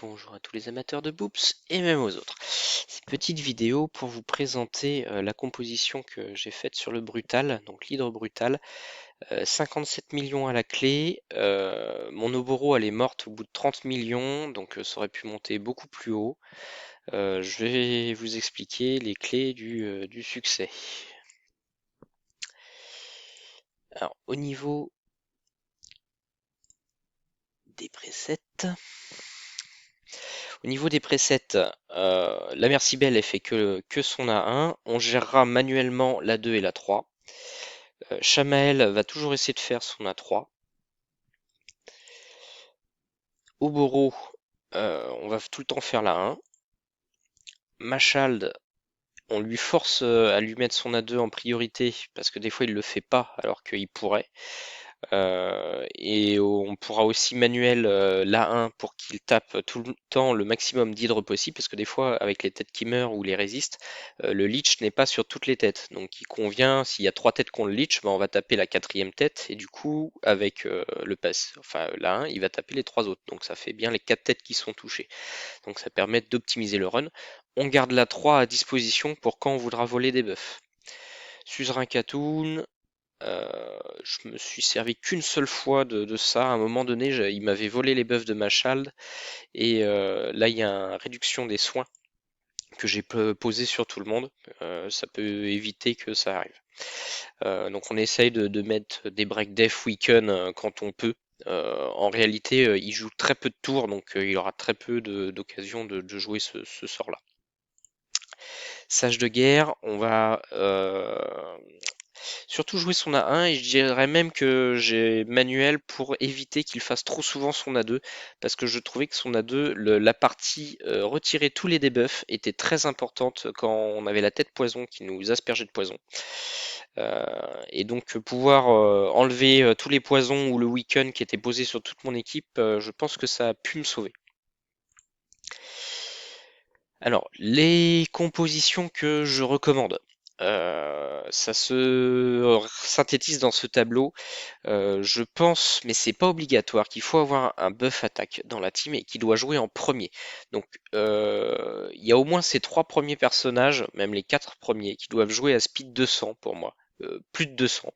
bonjour à tous les amateurs de Boops et même aux autres. Cette petite vidéo pour vous présenter la composition que j'ai faite sur le Brutal, donc l'hydre Brutal. 57 millions à la clé. Mon Oboro elle est morte au bout de 30 millions, donc ça aurait pu monter beaucoup plus haut. Je vais vous expliquer les clés du succès. Alors au niveau des presets. Au niveau des presets, la Merci Belle elle fait que son A1. On gérera manuellement l'A2 et l'A3. Shamael va toujours essayer de faire son A3. Oboro, on va tout le temps faire la 1. Machald, on lui force à lui mettre son A2 en priorité parce que des fois il le fait pas alors qu'il pourrait. Et on pourra aussi manuel l'A1 pour qu'il tape tout le temps le maximum d'hydre possible, parce que des fois, avec les têtes qui meurent ou les résistes, le leech n'est pas sur toutes les têtes. Donc il convient, s'il y a 3 têtes qu'on le leech, ben, on va taper la 4e tête, et du coup, avec le pass, enfin l'A1, il va taper les 3 autres. Donc ça fait bien les 4 têtes qui sont touchées. Donc ça permet d'optimiser le run. On garde la 3 à disposition pour quand on voudra voler des buffs. Suzerain Katoon, je me suis servi qu'une seule fois de ça. À un moment donné, il m'avait volé les buffs de Machald. Et là, il y a une réduction des soins que j'ai posé sur tout le monde. Ça peut éviter que ça arrive. Donc on essaye de mettre des break def weekend quand on peut. En réalité, il joue très peu de tours, donc il aura très peu d'occasion de jouer ce sort-là. Sage de guerre, on va surtout jouer son A1, et je dirais même que j'ai manuel pour éviter qu'il fasse trop souvent son A2, parce que je trouvais que son A2, la partie retirer tous les debuffs était très importante quand on avait la tête poison qui nous aspergeait de poison. Et donc pouvoir enlever tous les poisons ou le weaken qui était posé sur toute mon équipe, je pense que ça a pu me sauver. Alors, les compositions que je recommande. Ça se synthétise dans ce tableau. Je pense, mais c'est pas obligatoire, qu'il faut avoir un buff attaque dans la team et qui doit jouer en premier. Donc, il y a au moins ces 3 premiers personnages, même les 4 premiers, qui doivent jouer à speed 200 pour moi. Plus de 200.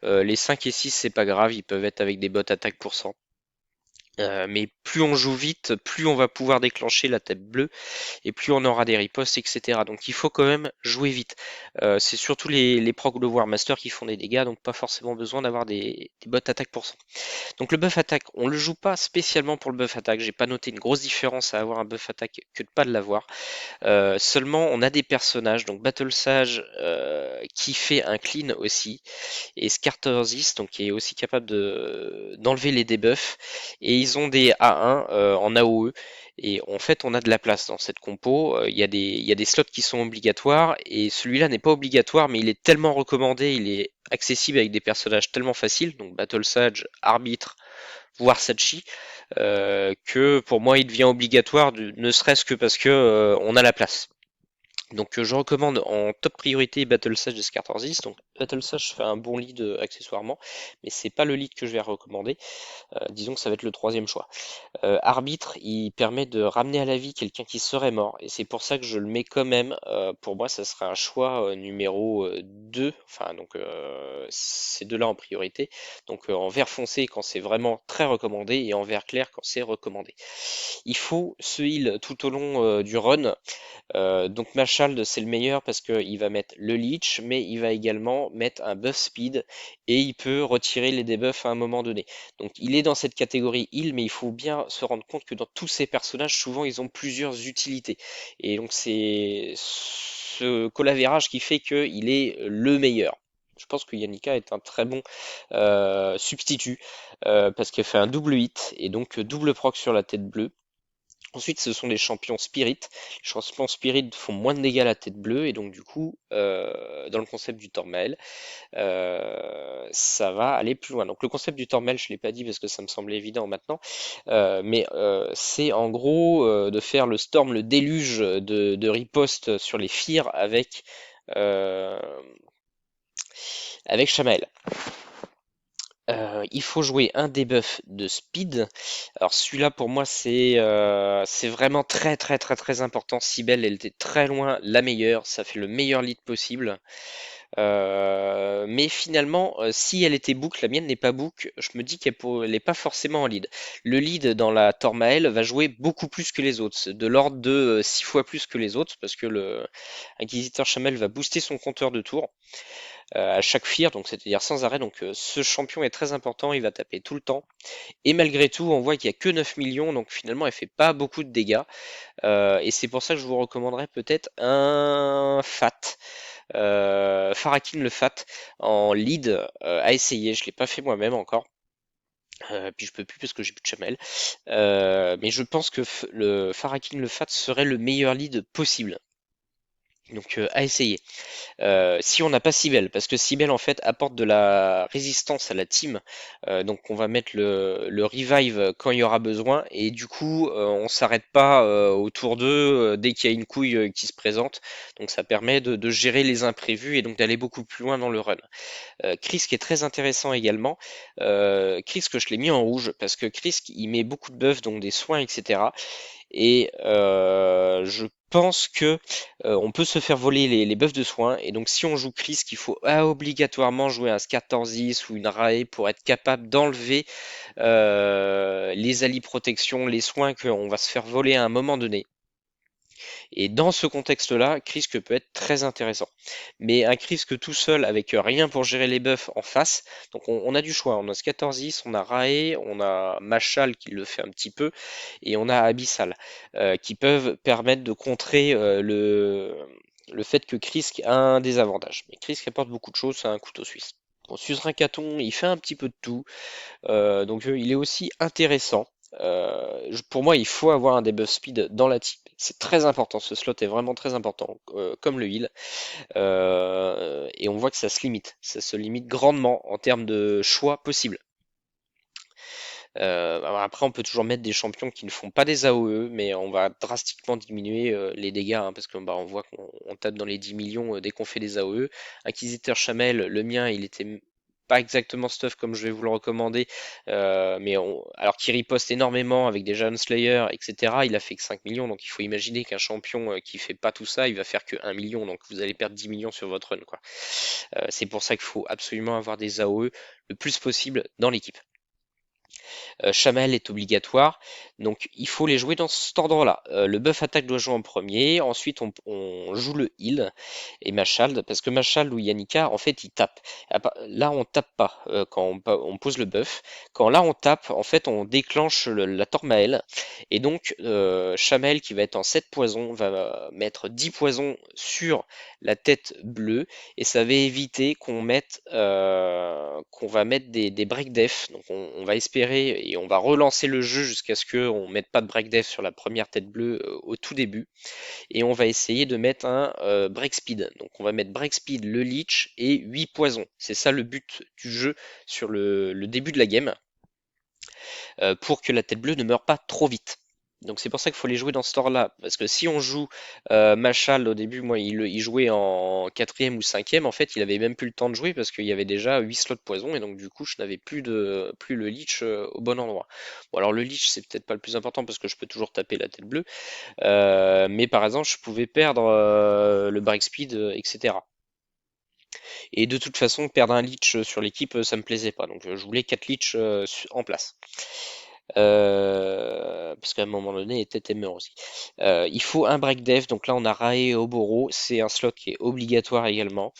Les 5 et 6, c'est pas grave, ils peuvent être avec des bots attaque pour 100. Mais plus on joue vite, plus on va pouvoir déclencher la tête bleue et plus on aura des ripostes, etc. Donc il faut quand même jouer vite. C'est surtout les procs de War Master qui font des dégâts, donc pas forcément besoin d'avoir des bots attaque pour 100. Donc le buff attaque, on le joue pas spécialement pour le buff attaque. J'ai pas noté une grosse différence à avoir un buff attaque que de pas de l'avoir. Seulement on a des personnages, donc Battle Sage qui fait un clean aussi, et Skartorzis, donc qui est aussi capable d'enlever les debuffs, et ils ont des A1 en AOE. Et en fait, on a de la place dans cette compo. Il y a des slots qui sont obligatoires, et celui-là n'est pas obligatoire, mais il est tellement recommandé, il est accessible avec des personnages tellement faciles, donc Battle Sage, Arbitre, voire Sachi, que pour moi il devient obligatoire, ne serait-ce que parce que on a la place. Donc je recommande en top priorité Battle Sage de Skartorzis. Donc Battle Sage fait un bon lead accessoirement, mais c'est pas le lead que je vais recommander. Disons que ça va être le 3e choix. Arbitre, il permet de ramener à la vie quelqu'un qui serait mort, et c'est pour ça que je le mets quand même. Pour moi, ça serait un choix numéro 2, enfin donc ces deux-là en priorité. Donc en vert foncé quand c'est vraiment très recommandé, et en vert clair quand c'est recommandé. Il faut ce heal tout au long du run. Donc Machald c'est le meilleur parce qu'il va mettre le leech, mais il va également mettre un buff speed, et il peut retirer les debuffs à un moment donné. Donc il est dans cette catégorie heal, mais il faut bien se rendre compte que dans tous ces personnages, souvent ils ont plusieurs utilités. Et donc c'est ce colavérage qui fait qu'il est le meilleur. Je pense que Yannicka est un très bon substitut parce qu'elle fait un double hit et donc double proc sur la tête bleue. Ensuite, ce sont les champions Spirit. Les champions Spirit font moins de dégâts à la tête bleue, et donc du coup, dans le concept du Tormael, ça va aller plus loin. Donc le concept du Tormael, je ne l'ai pas dit parce que ça me semblait évident maintenant, mais c'est en gros de faire le Storm, le déluge de riposte sur les Fear euh, avec Shamael. Il faut jouer un debuff de speed. Alors celui-là pour moi c'est vraiment très très très très important. Sibel elle était très loin la meilleure, ça fait le meilleur lead possible. Mais finalement si elle était book, la mienne n'est pas book, je me dis elle est pas forcément en lead. Le lead dans la Tormael va jouer beaucoup plus que les autres, de l'ordre de 6 fois plus que les autres parce que le Inquisiteur Chamel va booster son compteur de tour à chaque fear, donc c'est-à-dire sans arrêt. Donc ce champion est très important, il va taper tout le temps. Et malgré tout, on voit qu'il n'y a que 9 millions, donc finalement, elle fait pas beaucoup de dégâts. Et c'est pour ça que je vous recommanderais peut-être un Fat. Farakin le Fat en lead à essayer. Je l'ai pas fait moi-même encore. Puis je peux plus parce que j'ai plus de chamel. Mais je pense que le Farakin le Fat serait le meilleur lead possible. Donc à essayer. Si on n'a pas Sibel, parce que Sibel en fait apporte de la résistance à la team, donc on va mettre le revive quand il y aura besoin, et du coup on s'arrête pas autour d'eux dès qu'il y a une couille qui se présente, donc ça permet de gérer les imprévus et donc d'aller beaucoup plus loin dans le run. Chris qui est très intéressant également, Chris que je l'ai mis en rouge, parce que Chris il met beaucoup de buffs, donc des soins, etc. Et je pense que on peut se faire voler les buffs de soins. Et donc si on joue Chris, qu'il faut obligatoirement jouer un Scatorsis ou une Rae pour être capable d'enlever les alliés protection, les soins qu'on va se faire voler à un moment donné. Et dans ce contexte-là, Krisk peut être très intéressant. Mais un Krisk tout seul avec rien pour gérer les buffs en face, donc on a du choix. On a Scatorsis, on a Rae, on a Machal qui le fait un petit peu, et on a Abyssal qui peuvent permettre de contrer le fait que Krisk a un désavantage. Mais Krisk apporte beaucoup de choses, c'est un couteau suisse. Bon, Suzerain il fait un petit peu de tout. Donc il est aussi intéressant. Pour moi, il faut avoir un debuff speed dans la team. C'est très important. Ce slot est vraiment très important, comme le heal. Et on voit que ça se limite. Ça se limite grandement en termes de choix possibles. Alors après, on peut toujours mettre des champions qui ne font pas des AOE, mais on va drastiquement diminuer les dégâts, hein, parce qu'on on voit qu'on tape dans les 10 millions dès qu'on fait des AOE. Inquisiteur Chamel, le mien, il était pas exactement stuff comme je vais vous le recommander, mais alors qu'il riposte énormément avec des Jeunes Slayer, etc., il a fait que 5 millions, donc il faut imaginer qu'un champion qui fait pas tout ça, il va faire que 1 million, donc vous allez perdre 10 millions sur votre run, quoi. C'est pour ça qu'il faut absolument avoir des AOE le plus possible dans l'équipe. Chamel est obligatoire, donc il faut les jouer dans cet ordre-là. Le buff attaque doit jouer en premier, ensuite on joue le heal et Machald, parce que Machald ou Yannicka, en fait, ils tapent. Là, on tape pas quand on pose le buff. Quand là, on tape, en fait, on déclenche la Tormael, et donc Chamel, qui va être en 7 poisons, va mettre 10 poisons sur la tête bleue, et ça va éviter qu'on va mettre des break def. Donc on va espérer et on va relancer le jeu jusqu'à ce qu'on mette pas de break def sur la première tête bleue au tout début. Et on va essayer de mettre un break speed. Donc on va mettre break speed, le leech et 8 poisons. C'est ça le but du jeu sur le début de la game, pour que la tête bleue ne meure pas trop vite. Donc c'est pour ça qu'il faut les jouer dans ce ordre-là. Parce que si on joue Machal au début, moi il jouait en quatrième ou cinquième, en fait il avait même plus le temps de jouer parce qu'il y avait déjà 8 slots poison et donc du coup je n'avais plus le leech au bon endroit. Bon alors le leech c'est peut-être pas le plus important parce que je peux toujours taper la tête bleue, mais par exemple je pouvais perdre le break speed, etc. Et de toute façon perdre un leech sur l'équipe ça me plaisait pas, donc je voulais 4 leech en place. Parce qu'à un moment donné, il était Temer aussi. Il faut un break def, donc là on a Rae et Oboro, c'est un slot qui est obligatoire également,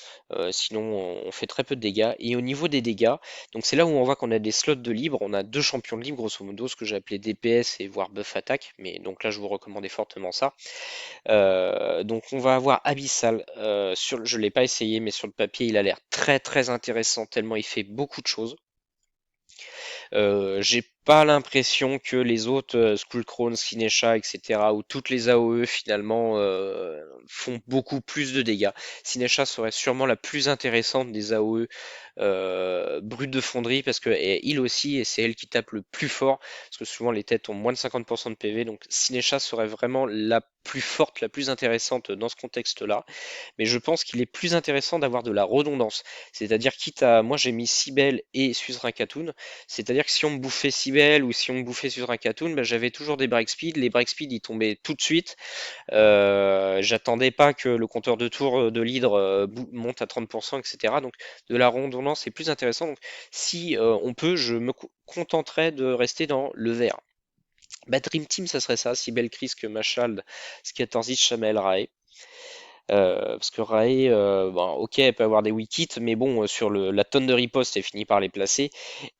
sinon on fait très peu de dégâts. Et au niveau des dégâts, donc c'est là où on voit qu'on a des slots de libre, on a deux champions de libre grosso modo, ce que j'ai appelé DPS et voire buff attaque, mais donc là je vous recommandais fortement ça. Donc on va avoir Abyssal, je l'ai pas essayé, mais sur le papier il a l'air très très intéressant tellement il fait beaucoup de choses. J'ai pas l'impression que les autres, Skullcrone, Sinesha, etc., ou toutes les AOE finalement font beaucoup plus de dégâts. Sinesha serait sûrement la plus intéressante des AOE brutes de fonderie parce que elle aussi, et c'est elle qui tape le plus fort, parce que souvent les têtes ont moins de 50% de PV, donc Sinesha serait vraiment la plus forte, la plus intéressante dans ce contexte-là. Mais je pense qu'il est plus intéressant d'avoir de la redondance. C'est-à-dire, quitte à. Moi, j'ai mis Sibel et Suzerain c'est-à-dire que si on me bouffait Sibel ou si on me bouffait Suzerain bah, j'avais toujours des break speed. Les break speed, ils tombaient tout de suite. J'attendais pas que le compteur de tour de l'hydre monte à 30%, etc. Donc, de la redondance, c'est plus intéressant. Donc, si on peut, je me contenterai de rester dans le vert. Bah, Dream Team, ça serait ça. Sibel, Krisk, Machald, Scatterzit, Chamel, Rae. Parce que Rae, bon, ok, elle peut avoir des wikits, mais bon, sur la tonne de riposte, elle finit par les placer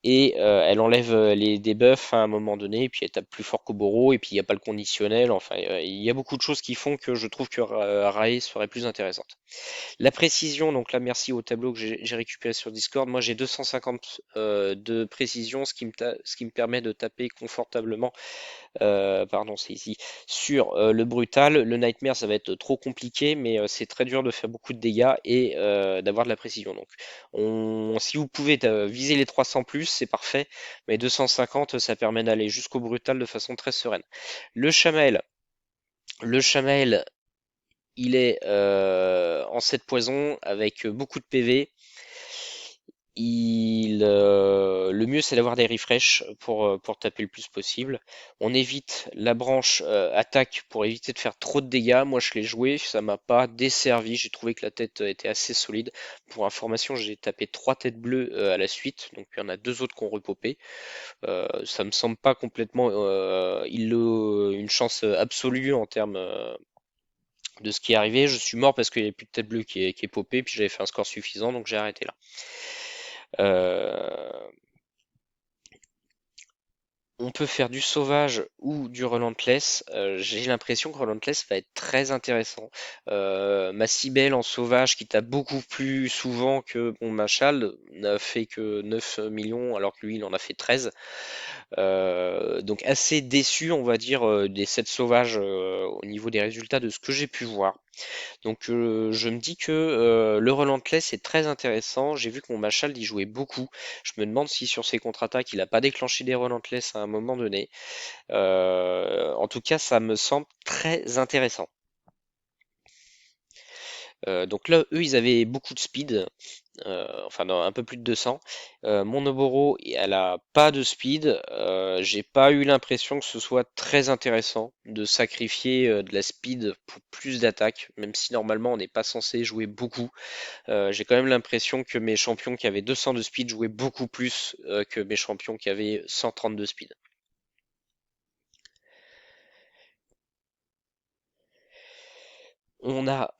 et elle enlève les debuffs à un moment donné, et puis elle tape plus fort qu'Oboro, et puis il n'y a pas le conditionnel. Enfin, il y a beaucoup de choses qui font que je trouve que Rae serait plus intéressante. La précision, donc là, merci au tableau que j'ai récupéré sur Discord. Moi, j'ai 250 de précision, ce qui me permet de taper confortablement pardon, c'est ici, sur le brutal. Le nightmare, ça va être trop compliqué, mais c'est très dur de faire beaucoup de dégâts et d'avoir de la précision. Donc, si vous pouvez viser les 300 plus, c'est parfait, mais 250, ça permet d'aller jusqu'au brutal de façon très sereine. Le Shamael, le Shamael, il est en 7 poison avec beaucoup de PV. Le mieux, c'est d'avoir des refresh pour taper le plus possible. On évite la branche attaque pour éviter de faire trop de dégâts. Moi, je l'ai joué, ça m'a pas desservi. J'ai trouvé que la tête était assez solide. Pour information, j'ai tapé 3 têtes bleues à la suite, donc il y en a 2 autres qui ont repopé. Ça me semble pas complètement une chance absolue en termes de ce qui est arrivé. Je suis mort parce qu'il n'y a plus de tête bleue qui est popée, puis j'avais fait un score suffisant, donc j'ai arrêté là. Euh, on peut faire du sauvage ou du relentless. J'ai l'impression que relentless va être très intéressant. Ma Cybèle en sauvage qui tape beaucoup plus souvent que mon Machal n'a fait que 9 millions alors que lui il en a fait 13. Donc assez déçu on va dire des 7 sauvages au niveau des résultats de ce que j'ai pu voir. Donc je me dis que le Relentless est très intéressant. J'ai vu que mon Machal y jouait beaucoup. Je me demande si sur ses contre-attaques il n'a pas déclenché des Relentless à un moment donné. En tout cas, ça me semble très intéressant. Donc là, eux, ils avaient beaucoup de speed, enfin non, un peu plus de 200. Mon Oboro, elle a pas de speed. J'ai pas eu l'impression que ce soit très intéressant de sacrifier de la speed pour plus d'attaque, même si normalement on n'est pas censé jouer beaucoup. J'ai quand même l'impression que mes champions qui avaient 200 de speed jouaient beaucoup plus que mes champions qui avaient 130 de speed. On a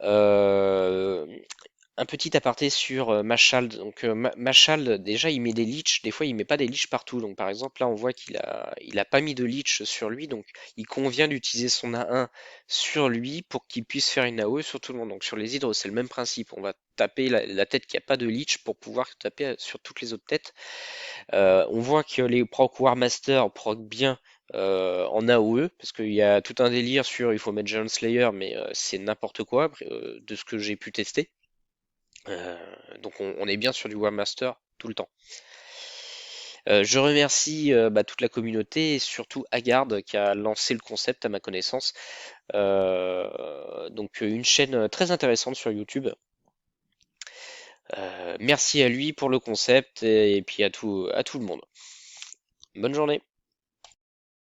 un petit aparté sur Machald. Donc Machald, déjà il met des leeches, des fois il met pas des leeches partout. Donc par exemple là on voit qu'il a pas mis de leech sur lui, donc il convient d'utiliser son A1 sur lui pour qu'il puisse faire une AOE sur tout le monde. Donc sur les hydres c'est le même principe, on va taper la tête qui a pas de leech pour pouvoir taper sur toutes les autres têtes. On voit que les proc War Master proc bien en AOE, parce qu'il y a tout un délire sur il faut mettre Giant Slayer, mais c'est n'importe quoi de ce que j'ai pu tester. Donc on est bien sur du Warmaster tout le temps. Je remercie bah, toute la communauté et surtout Agard qui a lancé le concept à ma connaissance. Donc une chaîne très intéressante sur YouTube. Merci à lui pour le concept et puis à tout le monde. Bonne journée.